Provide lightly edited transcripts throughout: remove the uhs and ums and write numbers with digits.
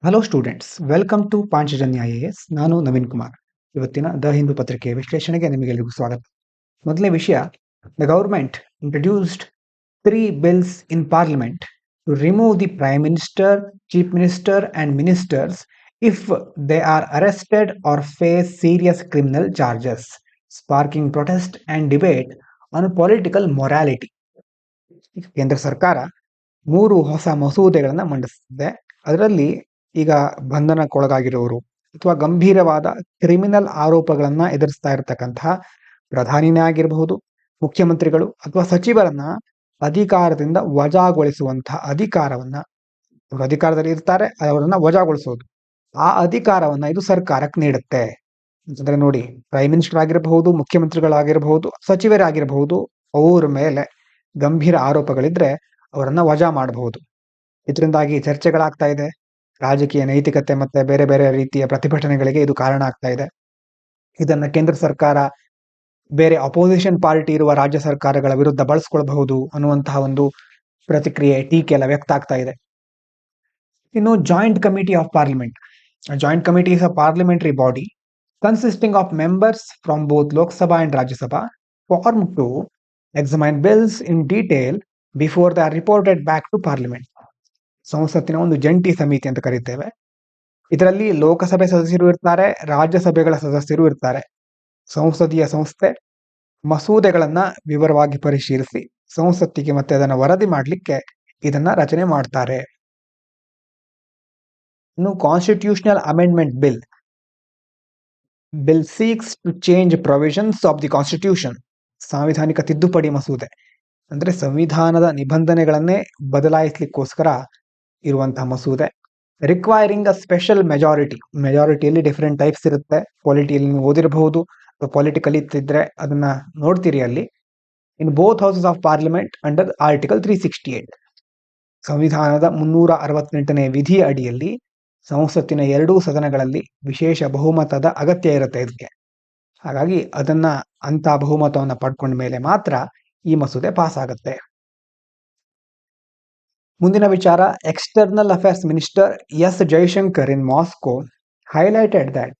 Hello students, welcome to Panchajanya IAS. ನಾನು ನವೀನ್ ಕುಮಾರ್. ಇವತ್ತಿನ the Hindu ಪತ್ರಿಕೆಯ ವಿಶ್ಲೇಷಣೆಗೆ ನಿಮಗೆಲ್ಲರಿಗೂ ಸ್ವಾಗತ. ಮೊದಲನೇ ವಿಷಯ, the government introduced 3 bills in parliament to remove the prime minister, chief minister and ministers if they are arrested or face serious criminal charges, sparking protest and debate on political morality. ಕೇಂದ್ರ ಸರ್ಕಾರ 3 ಹೊಸ ಮಸೂದೆಗಳನ್ನು ಮಂಡಿಸಿದೆ. ಅದರಲ್ಲಿ ಈಗ ಬಂಧನಕ್ಕೊಳಗಾಗಿರೋರು ಅಥವಾ ಗಂಭೀರವಾದ criminal ಆರೋಪಗಳನ್ನ ಎದುರಿಸ್ತಾ ಇರತಕ್ಕಂತಹ ಪ್ರಧಾನಿನೇ ಆಗಿರಬಹುದು, ಮುಖ್ಯಮಂತ್ರಿಗಳು ಅಥವಾ ಸಚಿವರನ್ನ ಅಧಿಕಾರದಿಂದ ವಜಾಗೊಳಿಸುವಂತಹ ಅಧಿಕಾರವನ್ನ, ಅವರು ಅಧಿಕಾರದಲ್ಲಿ ಇರ್ತಾರೆ, ಅವರನ್ನ ವಜಾಗೊಳಿಸೋದು, ಆ ಅಧಿಕಾರವನ್ನ ಇದು ಸರ್ಕಾರಕ್ಕೆ ನೀಡುತ್ತೆ. ಅಂತಂದ್ರೆ ನೋಡಿ, ಪ್ರೈಮ್ ಮಿನಿಸ್ಟರ್ ಆಗಿರಬಹುದು, ಮುಖ್ಯಮಂತ್ರಿಗಳಾಗಿರಬಹುದು, ಸಚಿವರಾಗಿರಬಹುದು, ಅವ್ರ ಮೇಲೆ ಗಂಭೀರ ಆರೋಪಗಳಿದ್ರೆ ಅವರನ್ನ ವಜಾ ಮಾಡಬಹುದು. ಇದರಿಂದಾಗಿ ಚರ್ಚೆಗಳಾಗ್ತಾ ಇದೆ. ರಾಜಕೀಯ ನೈತಿಕತೆ ಮತ್ತೆ ಬೇರೆ ಬೇರೆ ರೀತಿಯ ಪ್ರತಿಭಟನೆಗಳಿಗೆ ಇದು ಕಾರಣ ಆಗ್ತಾ ಇದೆ. ಇದನ್ನ ಕೇಂದ್ರ ಸರ್ಕಾರ ಬೇರೆ ಅಪೋಸಿಷನ್ ಪಾರ್ಟಿ ಇರುವ ರಾಜ್ಯ ಸರ್ಕಾರಗಳ ವಿರುದ್ಧ ಬಳಸ್ಕೊಳ್ಬಹುದು ಅನ್ನುವಂತಹ ಒಂದು ಪ್ರತಿಕ್ರಿಯೆ, ಟೀಕೆ ಎಲ್ಲ ವ್ಯಕ್ತ ಆಗ್ತಾ ಇದೆ. ಇನ್ನು joint committee of parliament. Joint committee is a parliamentary body consisting of members from both Lok Sabha and Rajya Sabha form to examine bills in detail before they are reported back to parliament. ಸಂಸತ್ತಿನ ಒಂದು ಜಂಟಿ ಸಮಿತಿ ಅಂತ ಕರೀತೇವೆ. ಇದರಲ್ಲಿ ಲೋಕಸಭೆ ಸದಸ್ಯರು ಇರ್ತಾರೆ, ರಾಜ್ಯಸಭೆಗಳ ಸದಸ್ಯರು ಇರ್ತಾರೆ. ಸಂಸದೀಯ ಸಂಸ್ಥೆ ಮಸೂದೆಗಳನ್ನ ವಿವರವಾಗಿ ಪರಿಶೀಲಿಸಿ ಸಂಸತ್ತಿಗೆ ಮತ್ತೆ ಅದನ್ನು ವರದಿ ಮಾಡಲಿಕ್ಕೆ ಇದನ್ನ ರಚನೆ ಮಾಡ್ತಾರೆ. ಇನ್ನು constitutional amendment bill seeks to change provisions of the constitution. ಸಾಂವಿಧಾನಿಕ ತಿದ್ದುಪಡಿ ಮಸೂದೆ ಅಂದ್ರೆ ಸಂವಿಧಾನದ ನಿಬಂಧನೆಗಳನ್ನೇ ಬದಲಾಯಿಸಲಿಕ್ಕೋಸ್ಕರ ಇರುವಂತಹ ಮಸೂದೆ. ರಿಕ್ವೈರಿಂಗ್ ಅ ಸ್ಪೆಷಲ್ ಮೆಜಾರಿಟಿಯಲ್ಲಿ ಡಿಫರೆಂಟ್ ಟೈಪ್ಸ್ ಇರುತ್ತೆ. ಪಾಲಿಟಿಯಲ್ಲಿ ನೀವು ಓದಿರಬಹುದು, ಪೊಲಿಟಿಕಲ್ ಇತ್ತಿದ್ರೆ ಅದನ್ನ ನೋಡ್ತೀರಿ ಅಲ್ಲಿ. In both houses of parliament under article 368. ಸಂವಿಧಾನದ 368ನೇ ವಿಧಿಯ ಅಡಿಯಲ್ಲಿ ಸಂಸತ್ತಿನ ಎರಡೂ ಸದನಗಳಲ್ಲಿ ವಿಶೇಷ ಬಹುಮತದ ಅಗತ್ಯ ಇರುತ್ತೆ ಇದಕ್ಕೆ. ಹಾಗಾಗಿ ಅದನ್ನ ಅಂತ ಬಹುಮತವನ್ನ ಪಡ್ಕೊಂಡ ಮೇಲೆ ಮಾತ್ರ ಈ ಮಸೂದೆ ಪಾಸ್ ಆಗುತ್ತೆ. ಮುಂದಿನ ವಿಚಾರ, external affairs minister S Jaishankar in Moscow highlighted that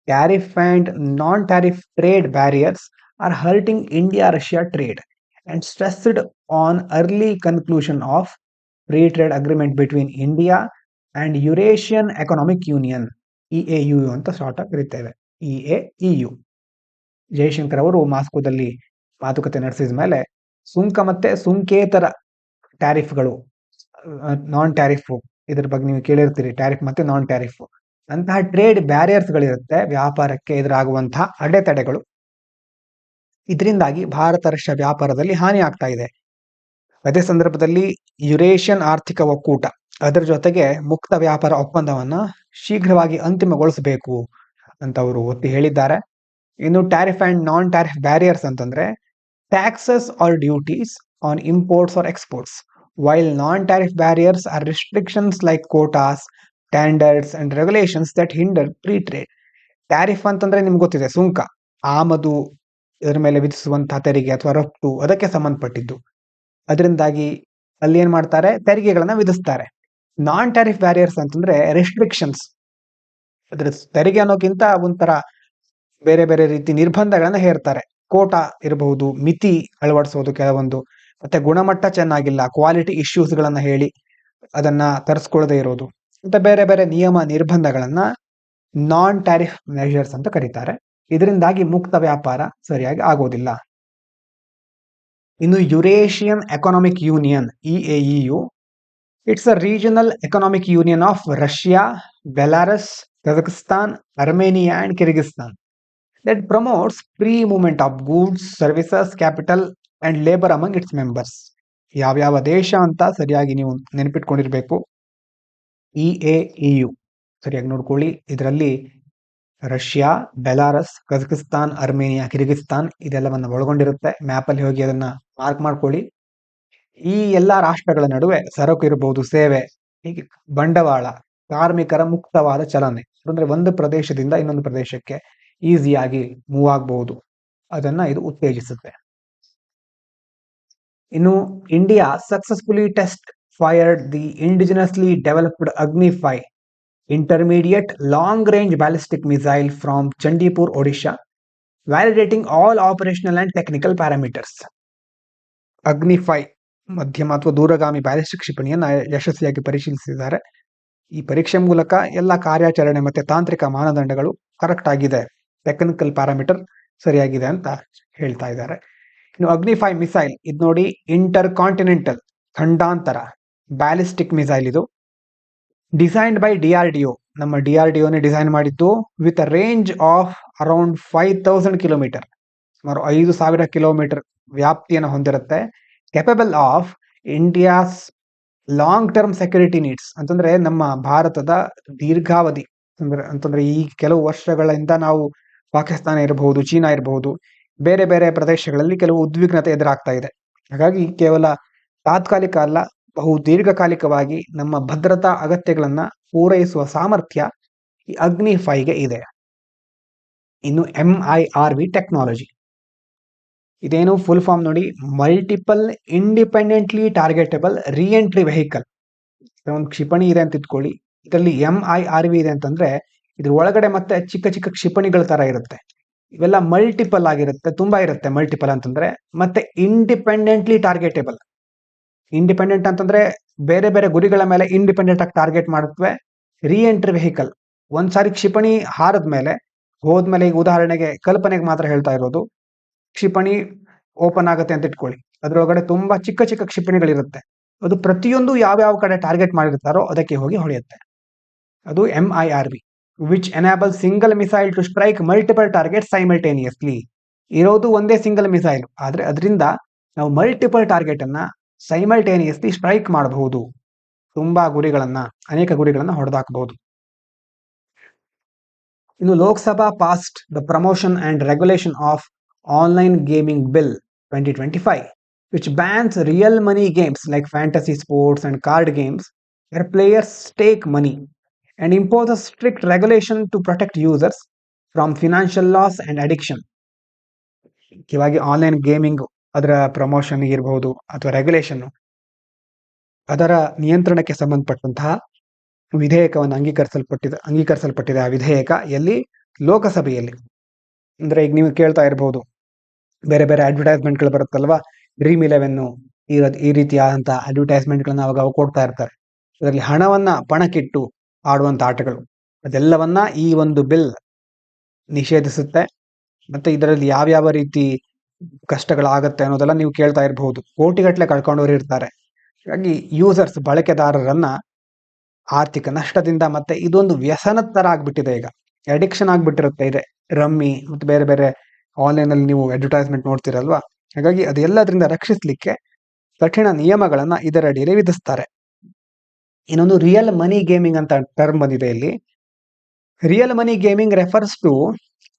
tariff and non-tariff trade barriers are hurting India-Russia trade and stressed on early conclusion of free trade agreement between India and Eurasian Economic Union, EAU ಅಂತ short ಆಗಿ ಕರೀತೇವೆ, EAEU. Jaishankar ಅವರು ಮಾಸ್ಕೋದಲ್ಲಿ ಮಾತುಕತೆ ನಡೆಸಿದ ಮೇಲೆ ಸುಂಕ ಮತ್ತೆ ಸುಂಕೇತರ ಟ್ಯಾರಿಫ್ಗಳು, non tariff, ಇದ್ರ ಬಗ್ಗೆ ನೀವು ಕೇಳಿರ್ತೀರಿ, ಟ್ಯಾರಿಫ್ ಮತ್ತೆ ನಾನ್ ಟ್ಯಾರಿಫ್ ಅಂತಹ ಟ್ರೇಡ್ ಬ್ಯಾರಿಯರ್ಸ್ ಗಳಿರುತ್ತೆ, ವ್ಯಾಪಾರಕ್ಕೆ ಎದುರಾಗುವಂತಹ ಅಡೆತಡೆಗಳು. ಇದರಿಂದಾಗಿ ಭಾರತ ರಷ್ಯಾ ವ್ಯಾಪಾರದಲ್ಲಿ ಹಾನಿ ಆಗ್ತಾ ಇದೆ. ಅದೇ ಸಂದರ್ಭದಲ್ಲಿ ಯುರೇಷಿಯನ್ ಆರ್ಥಿಕ ಒಕ್ಕೂಟ ಅದರ ಜೊತೆಗೆ ಮುಕ್ತ ವ್ಯಾಪಾರ ಒಪ್ಪಂದವನ್ನ ಶೀಘ್ರವಾಗಿ ಅಂತಿಮಗೊಳಿಸಬೇಕು ಅಂತ ಅವರು ಒತ್ತಿ ಹೇಳಿದ್ದಾರೆ. ಇನ್ನು tariff and non tariff barriers ಅಂತಂದ್ರೆ taxes or duties on imports or exports, while non tariff barriers are restrictions like quotas, standards and regulations that hinder free trade. Tariff ಅಂತಂದ್ರೆ ನಿಮ್ಗೆ ಗೊತ್ತಿದೆ, ಸುಂಕ, ಆಮದು, ಇದರ ಮೇಲೆ ವಿಧಿಸುವಂತಹ ತೆರಿಗೆ ಅಥವಾ ರಫ್ತು, ಅದಕ್ಕೆ ಸಂಬಂಧಪಟ್ಟಿದ್ದು. ಅದರಿಂದಾಗಿ ಅಲ್ಲಿ ಏನ್ ಮಾಡ್ತಾರೆ, ತೆರಿಗೆಗಳನ್ನ ವಿಧಿಸ್ತಾರೆ. ನಾನ್ ಟ್ಯಾರಿಫ್ ಬ್ಯಾರಿಯರ್ಸ್ ಅಂತಂದ್ರೆ ರೆಸ್ಟ್ರಿಕ್ಷನ್ಸ್, ಅದ್ರ ತೆರಿಗೆ ಅನ್ನೋಕ್ಕಿಂತ ಒಂಥರ ಬೇರೆ ಬೇರೆ ರೀತಿ ನಿರ್ಬಂಧಗಳನ್ನ ಹೇರ್ತಾರೆ. ಕೋಟಾ ಇರಬಹುದು, ಮಿತಿ ಅಳವಡಿಸೋದು ಕೆಲವೊಂದು, ಮತ್ತೆ ಗುಣಮಟ್ಟ ಚೆನ್ನಾಗಿಲ್ಲ, ಕ್ವಾಲಿಟಿ ಇಶ್ಯೂಸ್ ಗಳನ್ನ ಹೇಳಿ ಅದನ್ನ ತರಿಸ್ಕೊಳ್ಳದೆ ಇರೋದು, ಮತ್ತೆ ಬೇರೆ ಬೇರೆ ನಿಯಮ ನಿರ್ಬಂಧಗಳನ್ನ ನಾನ್ ಟ್ಯಾರಿಫ್ ಮೆಷರ್ಸ್ ಅಂತ ಕರೀತಾರೆ. ಇದರಿಂದಾಗಿ ಮುಕ್ತ ವ್ಯಾಪಾರ ಸರಿಯಾಗಿ ಆಗೋದಿಲ್ಲ. ಇನ್ನು Eurasian economic union, EAEU, it's a regional economic union of Russia, Belarus, Kazakhstan, Armenia and Kyrgyzstan that promotes free movement of goods, services, capital and labor among its members. ಯಾವ್ಯಾವ ದೇಶ ಅಂತ ಸರಿಯಾಗಿ ನೀವು ನೆನಪಿಟ್ಕೊಂಡಿರ್ಬೇಕು. EAEU ಸರಿಯಾಗಿ ನೋಡ್ಕೊಳ್ಳಿ. ಇದರಲ್ಲಿ Russia, Belarus, Kazakhstan, Armenia, Kyrgyzstan ಇದೆಲ್ಲವನ್ನ ಒಳಗೊಂಡಿರುತ್ತೆ. ಮ್ಯಾಪ್ ಅಲ್ಲಿ ಹೋಗಿ ಅದನ್ನ ಮಾರ್ಕ್ ಮಾಡ್ಕೊಳ್ಳಿ. ಈ ಎಲ್ಲಾ ರಾಷ್ಟ್ರಗಳ ನಡುವೆ ಸರಕು ಇರಬಹುದು, ಸೇವೆ, ಹೀಗೆ ಬಂಡವಾಳ, ಕಾರ್ಮಿಕರ ಮುಕ್ತವಾದ ಚಲನೆ, ಅಂದ್ರೆ ಒಂದು ಪ್ರದೇಶದಿಂದ ಇನ್ನೊಂದು ಪ್ರದೇಶಕ್ಕೆ ಈಸಿಯಾಗಿ ಮೂವ್ ಆಗಬಹುದು, ಅದನ್ನ ಇದು ಉತ್ತೇಜಿಸುತ್ತೆ. ಇನ್ನು India successfully test fired the ಇಂಡಿಜಿನಸ್ಲಿ developed ಅಗ್ನಿ 5 intermediate long-range ballistic missile from Chandipur, Odisha, validating all operational and technical parameters. ಅಗ್ನಿ-5 ಮಧ್ಯಮ ಅಥವಾ ದೂರಗಾಮಿ ಬ್ಯಾಲಿಸ್ಟಿಕ್ ಕ್ಷಿಪಣಿಯನ್ನು ಯಶಸ್ವಿಯಾಗಿ ಪರಿಶೀಲಿಸಿದ್ದಾರೆ. ಈ ಪರೀಕ್ಷೆ ಮೂಲಕ ಎಲ್ಲ ಕಾರ್ಯಾಚರಣೆ ಮತ್ತೆ ತಾಂತ್ರಿಕ ಮಾನದಂಡಗಳು ಕರೆಕ್ಟ್ ಆಗಿದೆ, ಟೆಕ್ನಿಕಲ್ ಪ್ಯಾರಾಮೀಟರ್ ಸರಿಯಾಗಿದೆ ಅಂತ ಹೇಳ್ತಾ ಇದ್ದಾರೆ. ಇನ್ನು ಅಗ್ನಿ-5 ಮಿಸೈಲ್ ಇದು ನೋಡಿ, ಇಂಟರ್ ಕಾಂಟಿನೆಂಟಲ್ ಖಂಡಾಂತರ ಬ್ಯಾಲಿಸ್ಟಿಕ್ ಮಿಸೈಲ್. ಇದು ಡಿಸೈನ್ಡ್ ಬೈ DRDO, ನಮ್ಮ DRDOನೇ ಡಿಸೈನ್ ಮಾಡಿದ್ದು. With a range of around 5000 kilometre, ಸುಮಾರು 5000 ಕಿಲೋಮೀಟರ್ ವ್ಯಾಪ್ತಿಯನ್ನು ಹೊಂದಿರುತ್ತೆ. Capable of India's long term security needs, ಅಂತಂದ್ರೆ ನಮ್ಮ ಭಾರತದ ದೀರ್ಘಾವಧಿ ಅಂತಂದ್ರೆ ಈ ಕೆಲವು ವರ್ಷಗಳಿಂದ ನಾವು ಪಾಕಿಸ್ತಾನ ಇರಬಹುದು, ಚೀನಾ ಇರಬಹುದು, ಬೇರೆ ಬೇರೆ ಪ್ರದೇಶಗಳಲ್ಲಿ ಕೆಲವು ಉದ್ವಿಗ್ನತೆ ಎದುರಾಗ್ತಾ ಇದೆ. ಹಾಗಾಗಿ ಕೇವಲ ತಾತ್ಕಾಲಿಕ ಅಲ್ಲ, ಬಹು ದೀರ್ಘಕಾಲಿಕವಾಗಿ ನಮ್ಮ ಭದ್ರತಾ ಅಗತ್ಯಗಳನ್ನ ಪೂರೈಸುವ ಸಾಮರ್ಥ್ಯ ಈ ಅಗ್ನಿ-5ಗೆ ಇದೆ. ಇನ್ನು MIRV ಟೆಕ್ನಾಲಜಿ, ಇದೇನು ಫುಲ್ ಫಾರ್ಮ್ ನೋಡಿ, ಮಲ್ಟಿಪಲ್ ಇಂಡಿಪೆಂಡೆಂಟ್ಲಿ ಟಾರ್ಗೆಟಬಲ್ ರೀಎಂಟ್ರಿ ವೆಹಿಕಲ್. ಒಂದು ಕ್ಷಿಪಣಿ ಇದೆ ಅಂತ ಇಟ್ಕೊಳ್ಳಿ, ಇದರಲ್ಲಿ MIRV ಇದೆ ಅಂತಂದ್ರೆ ಇದ್ರ ಒಳಗಡೆ ಮತ್ತೆ ಚಿಕ್ಕ ಚಿಕ್ಕ ಕ್ಷಿಪಣಿಗಳ ತರ ಇರುತ್ತೆ. ಇವೆಲ್ಲ ಮಲ್ಟಿಪಲ್ ಆಗಿರುತ್ತೆ, ತುಂಬಾ ಇರುತ್ತೆ ಮಲ್ಟಿಪಲ್ ಅಂತಂದ್ರೆ. ಮತ್ತೆ ಇಂಡಿಪೆಂಡೆಂಟ್ಲಿ ಟಾರ್ಗೆಟೇಬಲ್, ಇಂಡಿಪೆಂಡೆಂಟ್ ಅಂತಂದ್ರೆ ಬೇರೆ ಬೇರೆ ಗುರಿಗಳ ಮೇಲೆ ಇಂಡಿಪೆಂಡೆಂಟ್ ಆಗಿ ಟಾರ್ಗೆಟ್ ಮಾಡುತ್ತವೆ. ರೀಎಂಟ್ರಿ ವೆಹಿಕಲ್, ಒಂದ್ಸಾರಿ ಕ್ಷಿಪಣಿ ಹಾರದ್ಮೇಲೆ ಹೋದ್ಮೇಲೆ, ಈಗ ಉದಾಹರಣೆಗೆ ಕಲ್ಪನೆಗೆ ಮಾತ್ರ ಹೇಳ್ತಾ ಇರೋದು, ಕ್ಷಿಪಣಿ ಓಪನ್ ಆಗುತ್ತೆ ಅಂತ ಇಟ್ಕೊಳ್ಳಿ, ಅದ್ರೊಳಗಡೆ ತುಂಬಾ ಚಿಕ್ಕ ಚಿಕ್ಕ ಕ್ಷಿಪಣಿಗಳಿರುತ್ತೆ. ಅದು ಪ್ರತಿಯೊಂದು ಯಾವ ಕಡೆ ಟಾರ್ಗೆಟ್ ಮಾಡಿರ್ತಾರೋ ಅದಕ್ಕೆ ಹೋಗಿ ಹೊಳೆಯುತ್ತೆ. ಅದು MIRV, which enable single missile to strike multiple target simultaneously. ಇರೋದು ಒಂದೇ ಸಿಂಗಲ್ ಮಿಸೈಲ್, ಆದ್ರೆ ಅದರಿಂದ ನಾವು ಮಲ್ಟಿಪಲ್ ಟಾರ್ಗೆಟ್ ಅನ್ನ ಸೈಮಲ್ಟೇನಿಯಸ್ಲಿ ಸ್ಟ್ರೈಕ್ ಮಾಡಬಹುದು. ತುಂಬಾ ಗುರಿಗಳನ್ನ, ಅನೇಕ ಗುರಿಗಳನ್ನ ಹೊಡೆದಾಕಬಹುದು. ಇನ್ನು Lok Sabha passed the promotion and regulation of online gaming bill 2025, which bans real money games like fantasy sports and card games where players stake money and imposes strict regulation to protect users from financial loss and addiction. ಮುಖ್ಯವಾಗಿ online gaming, ಅದರ promotion ಇರಬಹುದು ಅಥವಾ regulation, ಅದರ ನಿಯಂತ್ರಣಕ್ಕೆ ಸಂಬಂಧಪಟ್ಟಂತಹ ವಿಧೇಯಕವನ್ನು ಅಂಗೀಕರಿಸಲ್ಪಟ್ಟಿದೆ. ಆ ವಿಧೇಯಕ ಎಲ್ಲಿ? ಲೋಕಸಭೆಯಲ್ಲಿ. ಅಂದ್ರೆ ಈಗ ನೀವು ಕೇಳ್ತಾ ಇರಬಹುದು, ಬೇರೆ ಬೇರೆ ಅಡ್ವರ್ಟೈಸ್ಮೆಂಟ್ಗಳು ಬರುತ್ತಲ್ವಾ, Dream11 ಈ ರೀತಿಯಾದಂತಹ ಅಡ್ವರ್ಟೈಸ್ಮೆಂಟ್ಗಳನ್ನ ಅವಾಗ ಕೊಡ್ತಾ ಇರ್ತಾರೆ. ಇದರಲ್ಲಿ ಹಣವನ್ನ ಪಣಕ್ಕಿಟ್ಟು ಆಡುವಂತ ಆಟಗಳು, ಅದೆಲ್ಲವನ್ನ ಈ ಒಂದು ಬಿಲ್ ನಿಷೇಧಿಸುತ್ತೆ. ಮತ್ತೆ ಇದರಲ್ಲಿ ಯಾವ್ಯಾವ ರೀತಿ ಕಷ್ಟಗಳಾಗತ್ತೆ ಅನ್ನೋದೆಲ್ಲ ನೀವು ಕೇಳ್ತಾ ಇರಬಹುದು. ಕೋಟಿಗಟ್ಟಲೆ ಕಳ್ಕೊಂಡವರು ಇರ್ತಾರೆ. ಹಾಗಾಗಿ ಯೂಸರ್ಸ್, ಬಳಕೆದಾರರನ್ನ ಆರ್ಥಿಕ ನಷ್ಟದಿಂದ, ಮತ್ತೆ ಇದೊಂದು ವ್ಯಸನದ ತರ ಆಗ್ಬಿಟ್ಟಿದೆ, ಈಗ ಅಡಿಕ್ಷನ್ ಆಗ್ಬಿಟ್ಟಿರುತ್ತೆ. ಇದೆ ರಮ್ಮಿ ಮತ್ತೆ ಬೇರೆ ಬೇರೆ ಆನ್ಲೈನ್ ಅಲ್ಲಿ ನೀವು ಅಡ್ವರ್ಟೈಸ್ಮೆಂಟ್ ನೋಡ್ತಿರಲ್ವಾ. ಹಾಗಾಗಿ ಅದೆಲ್ಲದ್ರಿಂದ ರಕ್ಷಿಸಲಿಕ್ಕೆ ಕಠಿಣ ನಿಯಮಗಳನ್ನ ಇದರ ಅಡಿಯಲ್ಲಿ ವಿಧಿಸ್ತಾರೆ. ಇನ್ನೊಂದು ರಿಯಲ್ ಮನಿ ಗೇಮಿಂಗ್ ಅಂತ ಟರ್ಮ್ ಬಂದಿದೆ ಇಲ್ಲಿ. Real money gaming refers to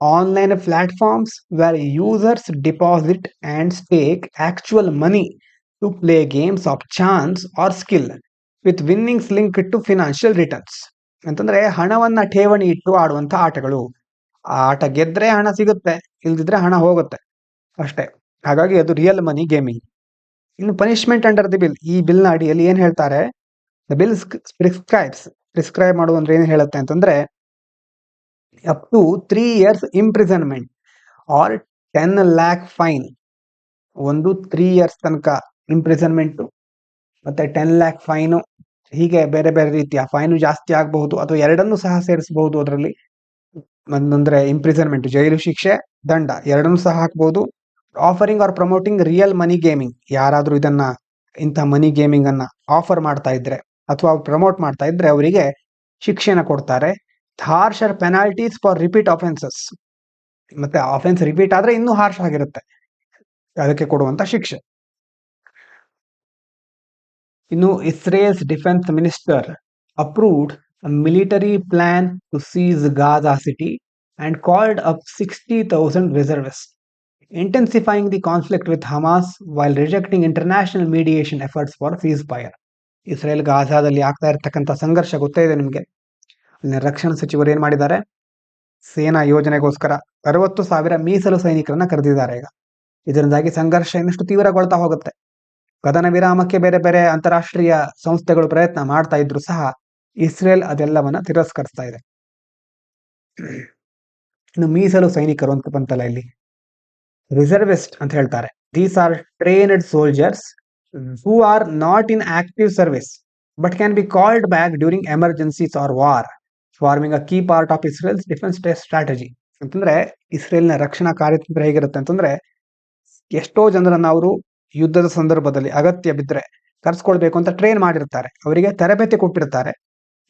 online platforms where users deposit and stake actual money to play games of chance or skill with winnings link to financial returns. ಅಂತಂದ್ರೆ ಹಣವನ್ನ ಠೇವಣಿ ಇಟ್ಟು ಆಡುವಂತ ಆಟಗಳು. ಆ ಆಟ ಗೆದ್ರೆ ಹಣ ಸಿಗುತ್ತೆ, ಇಲ್ದಿದ್ರೆ ಹಣ ಹೋಗುತ್ತೆ ಅಷ್ಟೇ. ಹಾಗಾಗಿ ಅದು ರಿಯಲ್ ಮನಿ ಗೇಮಿಂಗ್. ಇನ್ನು ಪನಿಷ್ಮೆಂಟ್ ಅಂಡರ್ ದಿ ಬಿಲ್, ಈ ಬಿಲ್ ನ ಅಡಿಯಲ್ಲಿ ಏನ್ ಹೇಳ್ತಾರೆ? ದ ಬಿಲ್ ಪ್ರಿಸ್ಕ್ರೈಬ್ ಮಾಡುವಂದ್ರೆ ಏನ್ ಹೇಳುತ್ತೆ ಅಂತಂದ್ರೆ, up to 3 years imprisonment or 10 lakh fine. ಒಂದು 3 years ತನಕ ಇಂಪ್ರಿಸನ್ಮೆಂಟ್ ಮತ್ತೆ 10 lakh ಫೈನು, ಹೀಗೆ ಬೇರೆ ಬೇರೆ ರೀತಿಯ ಫೈನು ಜಾಸ್ತಿ ಆಗಬಹುದು ಅಥವಾ ಎರಡನ್ನೂ ಸಹ ಸೇರಿಸಬಹುದು. ಅದರಲ್ಲಿ ಅಂದ್ರೆ ಇಂಪ್ರಿಸನ್ಮೆಂಟ್ ಜೈಲು ಶಿಕ್ಷೆ, ದಂಡ ಎರಡನ್ನೂ ಸಹ ಹಾಕಬಹುದು. Offering or promoting real money gaming, ಯಾರಾದ್ರೂ ಇಂಥ ಮನಿ ಗೇಮಿಂಗ್ ಅನ್ನ ಆಫರ್ ಮಾಡ್ತಾ ಇದ್ರೆ ಅಥವಾ ಪ್ರಮೋಟ್ ಮಾಡ್ತಾ ಇದ್ರೆ ಅವರಿಗೆ ಶಿಕ್ಷೆನ ಕೊಡ್ತಾರೆ. ಹಾರ್ಷರ್ ಪೆನಾಲ್ಟೀಸ್ ಫಾರ್ ರಿಪೀಟ್ ಆಫೆನ್ಸಸ್, ಮತ್ತೆ ಆಫೆನ್ಸ್ ರಿಪೀಟ್ ಆದ್ರೆ ಇನ್ನೂ ಹಾರ್ಷ್ ಆಗಿರುತ್ತೆ ಅದಕ್ಕೆ ಕೊಡುವಂತ ಶಿಕ್ಷೆ. ಇನ್ನು Israel's defence minister approved a military plan to seize Gaza city and called up 60,000 reservists, intensifying the conflict with Hamas while rejecting international mediation efforts for ceasefire. Israel ಗಾಜಾದಲ್ಲಿ ಆಗ್ತಾ ಇರತಕ್ಕಂಥ ಸಂಘರ್ಷ ಗೊತ್ತೇ ಇದೆ ನಿಮಗೆ. ರಕ್ಷಣಾ ಸಚಿವರು ಏನ್ ಮಾಡಿದ್ದಾರೆ? ಸೇನಾ ಯೋಜನೆಗೋಸ್ಕರ 60,000 ಮೀಸಲು ಸೈನಿಕರನ್ನ ಕರೆದಿದ್ದಾರೆ. ಈಗ ಇದರಿಂದಾಗಿ ಸಂಘರ್ಷ ಇನ್ನಷ್ಟು ತೀವ್ರಗೊಳ್ತಾ ಹೋಗುತ್ತೆ. ಕದನ ವಿರಾಮಕ್ಕೆ ಬೇರೆ ಬೇರೆ ಅಂತಾರಾಷ್ಟ್ರೀಯ ಸಂಸ್ಥೆಗಳು ಪ್ರಯತ್ನ ಮಾಡ್ತಾ ಇದ್ರು ಸಹ ಇಸ್ರೇಲ್ ಅದೆಲ್ಲವನ್ನ ತಿರಸ್ಕರಿಸ್ತಾ ಇದೆ. ಇನ್ನು ಮೀಸಲು ಸೈನಿಕರು ಅಂತ ಬಂತಲ್ಲ ಇಲ್ಲಿ, ರಿಸರ್ವಿಸ್ಟ್ ಅಂತ ಹೇಳ್ತಾರೆ. These are trained soldiers who are not in active service but can be called back during emergencies or war, forming a key part of Israel's defence strategy. ಅಂತಂದ್ರೆ ಇಸ್ರೇಲ್ನ ರಕ್ಷಣಾ ಕಾರ್ಯತಂತ್ರ ಹೇಗಿರುತ್ತೆ ಅಂತಂದ್ರೆ, ಎಷ್ಟೋ ಜನರನ್ನ ಅವರು ಯುದ್ಧದ ಸಂದರ್ಭದಲ್ಲಿ ಅಗತ್ಯ ಬಿದ್ದರೆ ಕರ್ಸ್ಕೊಳ್ಬೇಕು ಅಂತ ಟ್ರೈನ್ ಮಾಡಿರ್ತಾರೆ, ಅವರಿಗೆ ತರಬೇತಿ ಕೊಟ್ಟಿರ್ತಾರೆ.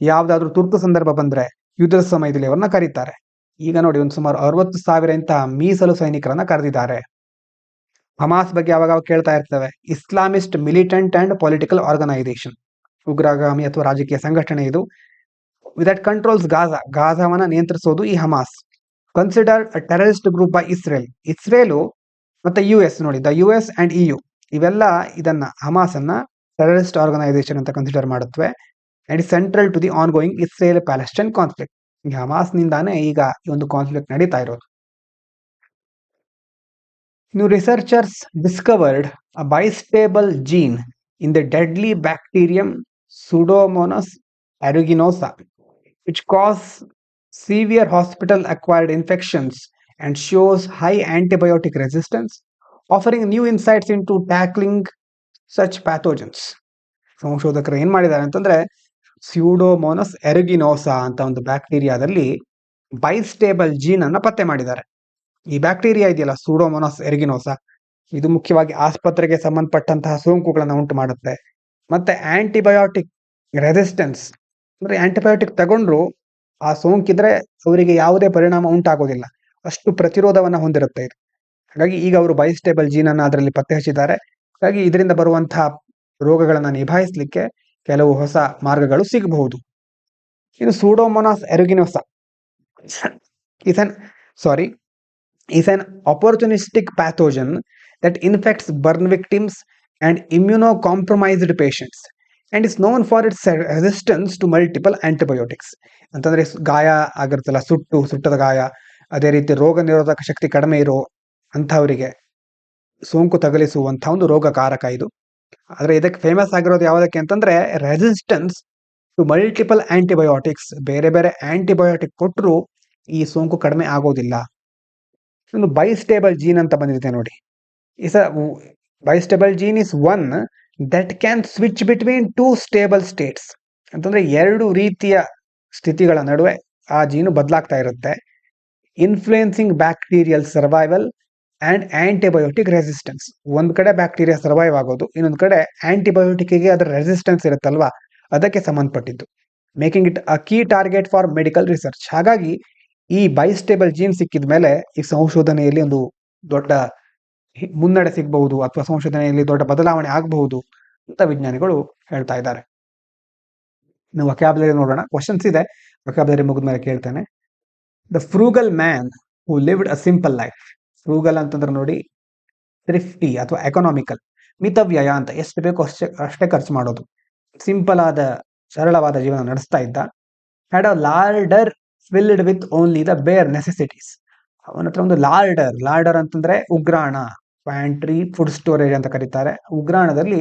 ಯಾವ್ದಾದ್ರು ತುರ್ತು ಸಂದರ್ಭ ಬಂದ್ರೆ ಯುದ್ಧದ ಸಮಯದಲ್ಲಿ ಅವ್ರನ್ನ ಕರೀತಾರೆ. ಈಗ ನೋಡಿ, ಒಂದು ಸುಮಾರು 60,000 ಇಂತಹ ಮೀಸಲು ಸೈನಿಕರನ್ನ ಕರೆದಿದ್ದಾರೆ. ಹಮಾಸ್ ಬಗ್ಗೆ ಯಾವಾಗ ಕೇಳ್ತಾ ಇರ್ತೇವೆ. Islamist militant and political organisation, ಉಗ್ರಗಾಮಿ ಅಥವಾ ರಾಜಕೀಯ ಸಂಘಟನೆ ಇದು. ದಟ್ ಕಂಟ್ರೋಲ್ಸ್ ಗಾಜಾ, ಗಾಜಾವನ್ನ ನಿಯಂತ್ರಿಸೋದು ಈ Hamas. Consider a terrorist group by Israel. Israel ಮತ್ತೆ US ನೋಡಿ, ದ US ಅಂಡ್ EU ಇವೆಲ್ಲ ಇದನ್ನ ಹಮಾಸ್ ಅನ್ನ ಟೆರರಿಸ್ಟ್ ಆರ್ಗನೈಸೇಷನ್ ಅಂತ ಕನ್ಸಿಡರ್ ಮಾಡುತ್ತವೆ. And central to the ongoing Israel Palestine conflict. ಈ ಹಮಾಸ್ ನಿಂದಾನೇ ಈಗ ಈ ಒಂದು ಕಾನ್ಫ್ಲಿಕ್ಟ್ ನಡೀತಾ ಇರೋದು. ಇನ್ನು researchers discovered a bistable gene in the deadly bacterium Pseudomonas aeruginosa which cause severe hospital acquired infections and shows high antibiotic resistance, offering new insights into tackling such pathogens. ಸಂಶೋಧಕರು ಏನ್ ಮಾಡಿದ್ದಾರೆ ಅಂತಂದ್ರೆ, ಸ್ಯೂಡೋಮೋನಸ್ ಎರುಗಿನೋಸಾ ಅಂತ ಒಂದು ಬ್ಯಾಕ್ಟೀರಿಯಾದಲ್ಲಿ ಬೈಸ್ಟೇಬಲ್ ಜೀನ್ ಅನ್ನ ಪತ್ತೆ ಮಾಡಿದ್ದಾರೆ. ಈ ಬ್ಯಾಕ್ಟೀರಿಯಾ ಇದೆಯಲ್ಲ, ಸ್ಯೂಡೋಮೋನಸ್ ಎರುಗಿನೋಸಾ, ಇದು ಮುಖ್ಯವಾಗಿ ಆಸ್ಪತ್ರೆಗೆ ಸಂಬಂಧಪಟ್ಟಂತಹ ಸೋಂಕುಗಳನ್ನ ಉಂಟು ಮಾಡುತ್ತೆ. ಮತ್ತೆ ಆಂಟಿಬಯೋಟಿಕ್ ರೆಸಿಸ್ಟೆನ್ಸ್, ಅಂದ್ರೆ ಆಂಟಿಬಯೋಟಿಕ್ ತಗೊಂಡ್ರು ಆ ಸೋಂಕಿದ್ರೆ ಅವರಿಗೆ ಯಾವುದೇ ಪರಿಣಾಮ ಉಂಟಾಗೋದಿಲ್ಲ, ಅಷ್ಟು ಪ್ರತಿರೋಧವನ್ನ ಹೊಂದಿರುತ್ತೆ ಇದು. ಹಾಗಾಗಿ ಈಗ ಅವರು ಬೈಸ್ಟೇಬಲ್ ಜೀನ್ ಅನ್ನ ಅದರಲ್ಲಿ ಪತ್ತೆ ಹಚ್ಚಿದ್ದಾರೆ. ಹಾಗಾಗಿ ಇದರಿಂದ ಬರುವಂತಹ ರೋಗಗಳನ್ನ ನಿಭಾಯಿಸಲಿಕ್ಕೆ ಕೆಲವು ಹೊಸ ಮಾರ್ಗಗಳು ಸಿಗಬಹುದು. ಇನ್ನು Pseudomonas ಎರುಗಿನೋಸಾ is an opportunistic pathogen that infects burn victims and immunocompromised patients and is known for its resistance to multiple antibiotics. ಅಂತಂದ್ರೆ ಗಾಯ ಆಗಿರುತ್ತಲ್ಲ, ಸುಟ್ಟದ ಗಾಯ, ಅದೇ ರೀತಿ ರೋಗ ನಿರೋಧಕ ಶಕ್ತಿ ಕಡಿಮೆ ಇರೋ ಅಂಥವರಿಗೆ ಸೋಂಕು ತಗುಲಿಸುವಂತಹ ಒಂದು ರೋಗಕಾರಕ ಇದು. ಆದ್ರೆ ಇದಕ್ಕೆ ಫೇಮಸ್ ಆಗಿರೋದು ಯಾವುದಕ್ಕೆ ಅಂತಂದ್ರೆ, ರೆಸಿಸ್ಟೆನ್ಸ್ ಟು ಮಲ್ಟಿಪಲ್ ಆಂಟಿಬಯೋಟಿಕ್ಸ್. ಬೇರೆ ಬೇರೆ ಆಂಟಿಬಯೋಟಿಕ್ ಕೊಟ್ಟರು ಈ ಸೋಂಕು ಕಡಿಮೆ ಆಗೋದಿಲ್ಲ. ಒಂದು ಬೈಸ್ಟೇಬಲ್ ಜೀನ್ ಅಂತ ಬಂದಿದೆ ನೋಡಿ. Bistable gene is one that can switch between two stable states. ಅಂತಂದ್ರೆ ಎರಡು ರೀತಿಯ ಸ್ಥಿತಿಗಳ ನಡುವೆ ಆ ಜೀನು ಬದಲಾಗ್ತಾ ಇರುತ್ತೆ. Influencing bacterial survival and antibiotic resistance. ಒಂದ್ ಕಡೆ ಬ್ಯಾಕ್ಟೀರಿಯಾ ಸರ್ವೈವ್ ಆಗೋದು, ಇನ್ನೊಂದ್ ಕಡೆ ಆಂಟಿಬಯೋಟಿಕ್ಗೆ ಅದರ ರೆಸಿಸ್ಟೆನ್ಸ್ ಇರುತ್ತಲ್ವಾ, ಅದಕ್ಕೆ ಸಂಬಂಧಪಟ್ಟಿದ್ದು. Making it a key target for medical research. ಹಾಗಾಗಿ ಈ ಬೈಸ್ಟೇಬಲ್ ಜೀನ್ ಸಿಕ್ಕಿದ ಮೇಲೆ ಈ ಸಂಶೋಧನೆಯಲ್ಲಿ ಒಂದು ದೊಡ್ಡ ಮುನ್ನಡೆ ಸಿಗಬಹುದು ಅಥವಾ ಸಂಶೋಧನೆಯಲ್ಲಿ ದೊಡ್ಡ ಬದಲಾವಣೆ ಆಗಬಹುದು ಅಂತ ವಿಜ್ಞಾನಿಗಳು ಹೇಳ್ತಾ ಇದ್ದಾರೆ. ಇನ್ನು ವೊಕ್ಯಾಬ್ಯುಲರಿ ನೋಡೋಣ. ಕ್ವಶನ್ಸ್ ಇದೆ, ವೊಕ್ಯಾಬ್ಯುಲರಿ ಮುಗಿದ ಮೇಲೆ ಕೇಳ್ತೇನೆ. The frugal man who lived a simple life. Frugal ಅಂತಂದ್ರೆ ನೋಡಿ, ಥ್ರಿಫ್ಟಿ ಅಥವಾ ಎಕನಾಮಿಕಲ್, ಮಿತವ್ಯಯ ಅಂತ, ಎಷ್ಟು ಬೇಕೋ ಅಷ್ಟೇ ಖರ್ಚು ಮಾಡೋದು, ಸಿಂಪಲ್ ಆದ ಸರಳವಾದ ಜೀವನ ನಡೆಸ್ತಾ ಇದ್ದ. Had a larder filled with only the bare necessities. ಅವನ ಹತ್ರ ಒಂದು ಲಾರ್ಡರ್ ಅಂತಂದ್ರೆ ಉಗ್ರಾಣ, ಪ್ಯಾಂಟ್ರಿ, ಫುಡ್ ಸ್ಟೋರೇಜ್ ಅಂತ ಕರೀತಾರೆ. ಉಗ್ರಾಣದಲ್ಲಿ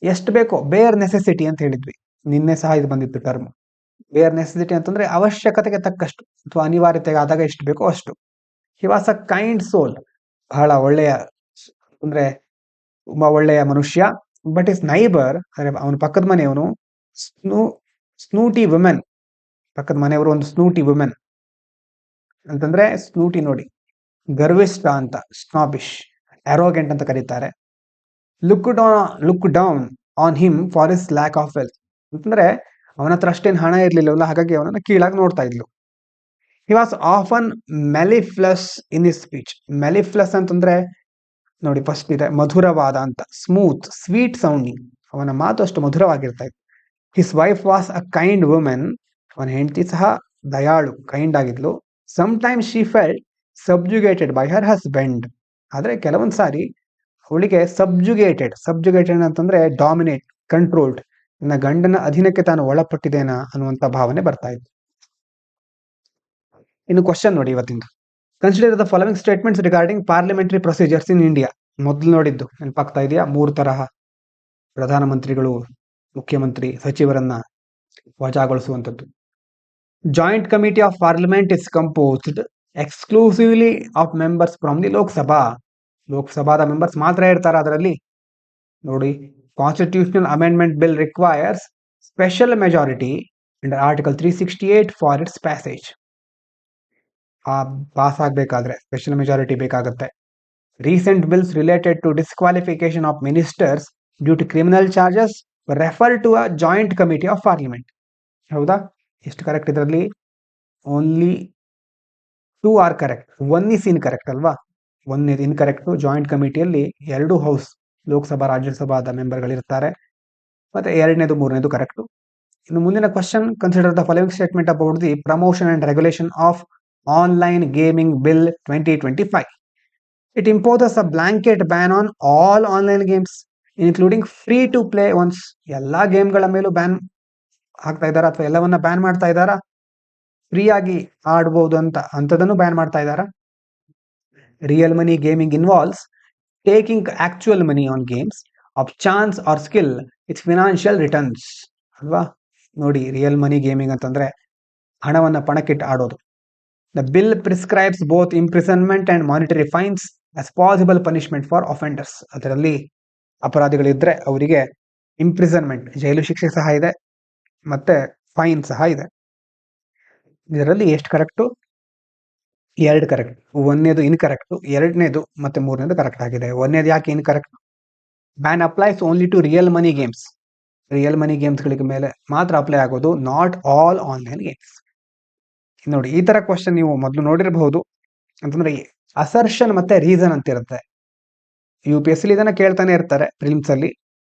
ಎಷ್ಟು ಬೇಕೋ, ಬೇರ್ ನೆಸೆಸಿಟಿ ಅಂತ ಹೇಳಿದ್ವಿ, ನಿನ್ನೆ ಸಹ ಇದು ಬಂದಿತ್ತು ಟರ್ಮ್. ಬೇರ್ ನೆಸೆಸಿಟಿ ಅಂತಂದ್ರೆ ಅವಶ್ಯಕತೆಗೆ ತಕ್ಕಷ್ಟು ಅಥವಾ ಅನಿವಾರ್ಯತೆಗೆ ಆದಾಗ ಎಷ್ಟು ಬೇಕೋ ಅಷ್ಟು. ಹಿ ವಾಸ್ ಅ ಕೈಂಡ್ ಸೋಲ್, ಬಹಳ ಒಳ್ಳೆಯ, ಅಂದ್ರೆ ತುಂಬಾ ಒಳ್ಳೆಯ ಮನುಷ್ಯ. ಬಟ್ ಇಸ್ ನೈಬರ್, ಅವನ ಪಕ್ಕದ ಮನೆಯವನು ಸ್ನೂಟಿ ವುಮೆನ್, ಪಕ್ಕದ ಮನೆಯವರು ಒಂದು ಸ್ನೂಟಿ ವುಮೆನ್ ಅಂತಂದ್ರೆ, ಸ್ನೂಟಿ ನೋಡಿ ಗರ್ವಿಷ್ಠ ಅಂತ, ಸ್ನಾಬಿಶ್, ಅರೋಗೆಂಟ್ ಅಂತ ಕರೀತಾರೆ. Look down on him for his lack of wealth. ಅಂತಂದ್ರೆ ಅವನ ಹತ್ರ ಅಷ್ಟೇನು ಹಣ ಇರ್ಲಿಲ್ಲವಲ್ಲ, ಹಾಗಾಗಿ ಅವನನ್ನ ಕೀಳಾಗಿ ನೋಡ್ತಾ ಇದ್ಲು. He was often mellifluous in his speech. Mellifluous ಅಂತಂದ್ರೆ ನೋಡಿ, ಫಸ್ಟ್ ಇದೆ ಮಧುರವಾದ ಅಂತ, ಸ್ಮೂತ್, ಸ್ವೀಟ್ ಸೌಂಡಿಂಗ್, ಅವನ ಮಾತು ಅಷ್ಟು ಮಧುರವಾಗಿರ್ತಾ ಇತ್ತು. His wife was a kind women. ಅವನ ಹೆಂಡತಿ ಸಹ ದಯಾಳು, ಕೈಂಡ್ ಆಗಿದ್ಲು. Sometimes she felt subjugated by her husband. ಆದ್ರೆ ಕೆಲವೊಂದ್ ಸಾರಿ ಅವಳಿಗೆ ಸಬ್ಜುಗೇಟೆಡ್ ಅಂತಂದ್ರೆ ಡಾಮಿನೇಟ್, ಕಂಟ್ರೋಲ್ಡ್, ನನ್ನ ಗಂಡನ ಅಧೀನಕ್ಕೆ ತಾನು ಒಳಪಟ್ಟಿದ್ದೇನಾ ಅನ್ನುವಂತ ಭಾವನೆ ಬರ್ತಾ ಇತ್ತು. ಇನ್ನು ಕ್ವಶನ್ ನೋಡಿ ಇವತ್ತಿಂದು. Consider the following statements regarding parliamentary procedures in India. ಮೊದಲು ನೋಡಿದ್ದು ನೆನಪಾಗ್ತಾ ಇದೆಯಾ? 3 ತರಹ ಪ್ರಧಾನಮಂತ್ರಿಗಳು, ಮುಖ್ಯಮಂತ್ರಿ, ಸಚಿವರನ್ನ ವಜಾಗೊಳಿಸುವಂಥದ್ದು. Joint committee of parliament is composed exclusively of members from the Lok Sabha. ಲೋಕಸಭಾದ ಮೆಂಬರ್ಸ್ ಮಾತ್ರ ಇರ್ತಾರೆ ಅದರಲ್ಲಿ. ನೋಡಿ, constitutional amendment bill requires special majority under article 368 for its passage. Pass ಆಗಬೇಕಾದ್ರೆ ಸ್ಪೆಷಲ್ ಮೆಜಾರಿಟಿ ಬೇಕಾಗುತ್ತೆ. Recent bills related to disqualification of ministers due to criminal charges refer to a joint committee of parliament. ಹೌದಾ? ಎಷ್ಟು correct ಇದರಲ್ಲಿ? Only 2 are correct. 1 is incorrect ಅಲ್ವಾ? 1 ಇದು incorrect. Joint ಕಮಿಟಿಯಲ್ಲಿ 2 house Lok Sabha ರಾಜ್ಯಸಭಾದ ಮೆಂಬರ್ಗಳಿರ್ತಾರೆ. ಮತ್ತೆ 2ನೇದು 3ನೇದು ಕರೆಕ್ಟ್. ಇನ್ನು ಮುಂದಿನ question, consider the following statement about the promotion and regulation of online gaming bill 2025. It imposes a blanket ban on all online games, including free to play ones. ಎಲ್ಲಾ ಗೇಮ್ಗಳ ಮೇಲೂ ಬ್ಯಾನ್ ಹಾಕ್ತಾ ಇದ್ದಾರಾ ಅಥವಾ ಎಲ್ಲವನ್ನ ಬ್ಯಾನ್ ಮಾಡ್ತಾ ಇದ್ದಾರಾ? ಫ್ರೀ ಆಗಿ ಆಡಬಹುದು ಅಂತದನ್ನು ಬ್ಯಾನ್ ಮಾಡ್ತಾ ಇದ್ದಾರಾ? Real money gaming involves taking actual money on games of chance or skill it's financial returns ಅಲ್ವಾ? ನೋಡಿ, ರಿಯಲ್ ಮನಿ ಗೇಮಿಂಗ್ ಅಂತಂದ್ರೆ ಹಣವನ್ನ ಪಣಕ್ಕಿಟ್ಟು ಆಡೋದು. The bill prescribes both imprisonment and monetary fines as possible punishment for offenders. ಅದರಲ್ಲಿ ಅಪರಾಧಿಗಳಿದ್ರೆ ಅವರಿಗೆ imprisonment, ಜೈಲು ಶಿಕ್ಷೆ ಸಹ ಇದೆ, ಮತ್ತೆ ಫೈನ್ ಸಹ ಇದೆ. ಇದರಲ್ಲಿ ಎಷ್ಟು ಕರೆಕ್ಟು? 2 ಕರೆಕ್ಟ್. 1ನೇದು ಇನ್ಕರೆಕ್ಟ್, 2ನೇದು ಮತ್ತೆ 3ನೇದು ಕರೆಕ್ಟ್ ಆಗಿದೆ. 1ನೇದು ಯಾಕೆ incorrect? Ban applies only to real money games. Real money ಗೇಮ್ಸ್ಗಳಿಗೆ ಮೇಲೆ ಮಾತ್ರ ಅಪ್ಲೈ ಆಗೋದು, ನಾಟ್ ಆಲ್ ಆನ್ಲೈನ್ ಗೇಮ್ಸ್. ನೋಡಿ, ಈ ತರ ಕ್ವಶನ್ ನೀವು ಮೊದಲು ನೋಡಿರಬಹುದು. ಅಂತಂದ್ರೆ ಅಸರ್ಷನ್ ಮತ್ತೆ ರೀಸನ್ ಅಂತ ಇರುತ್ತೆ. UPSC ಇದನ್ನ ಕೇಳ್ತಾನೆ ಇರ್ತಾರೆ ಪ್ರಿಲಿಮ್ಸ್ ಅಲ್ಲಿ.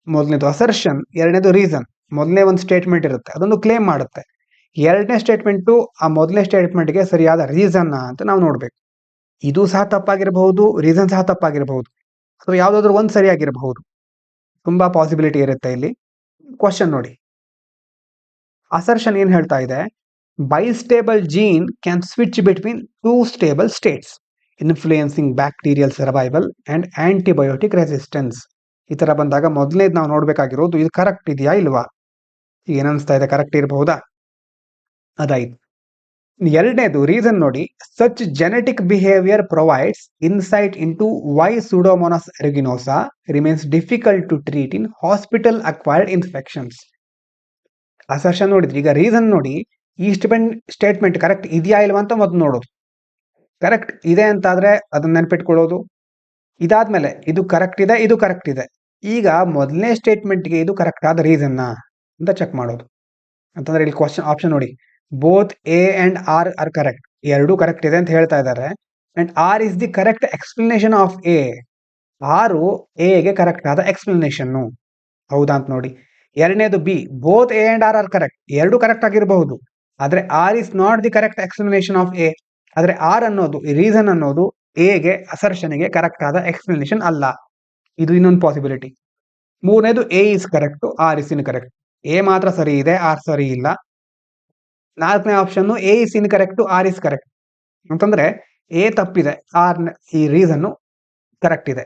ಮೊದಲನೇದು ಅಸರ್ಷನ್, 2ನೇದು ರೀಸನ್. ಮೊದಲನೇ ಒಂದು ಸ್ಟೇಟ್ಮೆಂಟ್ ಇರುತ್ತೆ, ಅದೊಂದು ಕ್ಲೇಮ್ ಮಾಡುತ್ತೆ. 2ನೇ ಸ್ಟೇಟ್ಮೆಂಟ್ ಆ ಮೊದಲನೇ ಸ್ಟೇಟ್ಮೆಂಟ್ಗೆ ಸರಿಯಾದ ರೀಸನ್ ಅಂತ ನಾವು ನೋಡ್ಬೇಕು. ಇದು ಸಹ ತಪ್ಪಾಗಿರಬಹುದು, ರೀಸನ್ ಸಹ ತಪ್ಪಾಗಿರಬಹುದು, ಅಥವಾ ಯಾವ್ದಾದ್ರು ಒಂದು ಸರಿಯಾಗಿರಬಹುದು. ತುಂಬಾ ಪಾಸಿಬಿಲಿಟಿ ಇರುತ್ತೆ ಇಲ್ಲಿ. ಕ್ವಶನ್ ನೋಡಿ, ಅಸರ್ಷನ್ ಏನ್ ಹೇಳ್ತಾ ಇದೆ? Bistable gene can switch between 2 stable states, influencing bacterial survival and antibiotic resistance. ಈ ತರ ಬಂದಾಗ ಮೊದಲನೇದು ನಾವು ನೋಡ್ಬೇಕಾಗಿರೋದು ಇದು ಕರೆಕ್ಟ್ ಇದೆಯಾ ಇಲ್ವಾ? ಏನನ್ಸ್ತಾ ಇದೆ, ಕರೆಕ್ಟ್ ಇರಬಹುದಾ? ಅದಾಯ್ತು. 2ನೇದು ರೀಸನ್ ನೋಡಿ, such genetic behavior provides insight into why Pseudomonas aeruginosa remains difficult to treat in hospital acquired infections. Assertion ನೋಡಿದ್ರಿ, ಈಗ ರೀಸನ್ ನೋಡಿ. ಈ ಸ್ಟೇಟ್ಮೆಂಟ್ ಕರೆಕ್ಟ್ ಇದೆಯಾ ಇಲ್ವಾ ಅಂತ ಮೊದಲು ನೋಡೋದು. ಕರೆಕ್ಟ್ ಇದೆ ಅಂತಾದ್ರೆ ಅದನ್ನ ನೆನ್ಪಿಟ್ಕೊಳ್ಳೋದು. ಇದಾದ್ಮೇಲೆ ಇದು ಕರೆಕ್ಟ್ ಇದೆ, ಇದು ಕರೆಕ್ಟ್ ಇದೆ. ಈಗ ಮೊದಲನೇ ಸ್ಟೇಟ್ಮೆಂಟ್ಗೆ ಇದು ಕರೆಕ್ಟ್ ಆದ ರೀಸನ್ ಅಂತ ಚೆಕ್ ಮಾಡೋದು. ಅಂತಂದ್ರೆ ಇಲ್ಲಿ ಕ್ವಶನ್ ಆಪ್ಷನ್ ನೋಡಿ, both A and R are correct. 2 correct ಇದೆ ಅಂತ ಹೇಳ್ತಾ ಇದ್ದಾರೆ. And R is the correct explanation of A. R ಎಗೆ ಕರೆಕ್ಟ್ ಆದ ಎಕ್ಸ್ಪ್ಲನೇಷನ್. ಹೌದಾ ಅಂತ ನೋಡಿ. 2ನೇದು B, both A and R are correct. 2 correct ಆಗಿರಬಹುದು, ಆದ್ರೆ R is not the correct explanation of A. ಆದ್ರೆ ಆರ್ ಅನ್ನೋದು, ಈ ರೀಸನ್ ಅನ್ನೋದು ಎಗೆ ಅಸರ್ಷನ್ಗೆ ಕರೆಕ್ಟ್ ಆದ ಎಕ್ಸ್ಪ್ಲನೇಷನ್ ಅಲ್ಲ. ಇದು ಇನ್ನೊಂದು ಪಾಸಿಬಿಲಿಟಿ. 3ನೇದು A is correct, R is incorrect. A ಮಾತ್ರ ಸರಿ ಇದೆ, ಆರ್ ಸರಿ ಇಲ್ಲ. 4ನೇ option A is incorrect, R is correct. ಅಂತಂದ್ರೆ ಎ ತಪ್ಪಿದೆ, ಆರ್ ಈ ರೀಸನ್ ಕರೆಕ್ಟ್ ಇದೆ.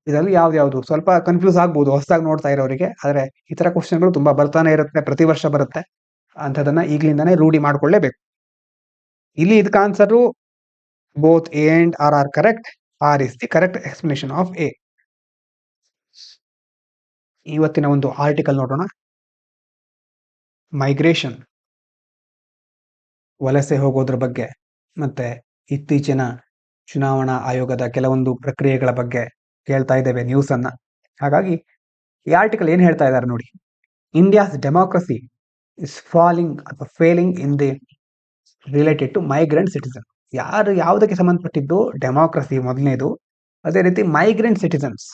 ಇದರಲ್ಲಿ ಯಾವ್ದು ಸ್ವಲ್ಪ ಕನ್ಫ್ಯೂಸ್ ಆಗ್ಬಹುದು ಹೊಸದಾಗಿ ನೋಡ್ತಾ ಇರೋರಿಗೆ. ಆದ್ರೆ ಈ ತರ ಕ್ವಶನ್ಗಳು ತುಂಬಾ ಬರ್ತಾನೆ ಇರುತ್ತೆ, ಪ್ರತಿ ವರ್ಷ ಬರುತ್ತೆ. ಅಂಥದನ್ನ ಈಗ್ಲಿಂದಾನೇ ರೂಢಿ ಮಾಡ್ಕೊಳ್ಳೇಬೇಕು. ಇಲ್ಲಿ ಇದಕ್ಕೆ answer both A and R are correct, R is the correct explanation of A. ಇವತ್ತಿನ ಒಂದು ಆರ್ಟಿಕಲ್ ನೋಡೋಣ. ಮೈಗ್ರೇಷನ್, ವಲಸೆ ಹೋಗೋದ್ರ ಬಗ್ಗೆ, ಮತ್ತೆ ಇತ್ತೀಚಿನ ಚುನಾವಣಾ ಆಯೋಗದ ಕೆಲವೊಂದು ಪ್ರಕ್ರಿಯೆಗಳ ಬಗ್ಗೆ ಕೇಳ್ತಾ ಇದ್ದೇವೆ ನ್ಯೂಸ್ ಅನ್ನ. ಹಾಗಾಗಿ ಈ ಆರ್ಟಿಕಲ್ ಏನ್ ಹೇಳ್ತಾ ಇದ್ದಾರೆ ನೋಡಿ. ಇಂಡಿಯಾಸ್ ಡೆಮೋಕ್ರಸಿ ಇಸ್ ಫಾಲಿಂಗ್ ಅಥವಾ failing in the related to migrant citizen. ಯಾವುದಕ್ಕೆ ಸಂಬಂಧಪಟ್ಟಿದ್ದು? ಡೆಮೋಕ್ರಸಿ ಮೊದಲನೇದು, ಅದೇ ರೀತಿ ಮೈಗ್ರೆಂಟ್ ಸಿಟಿಸನ್ಸ್.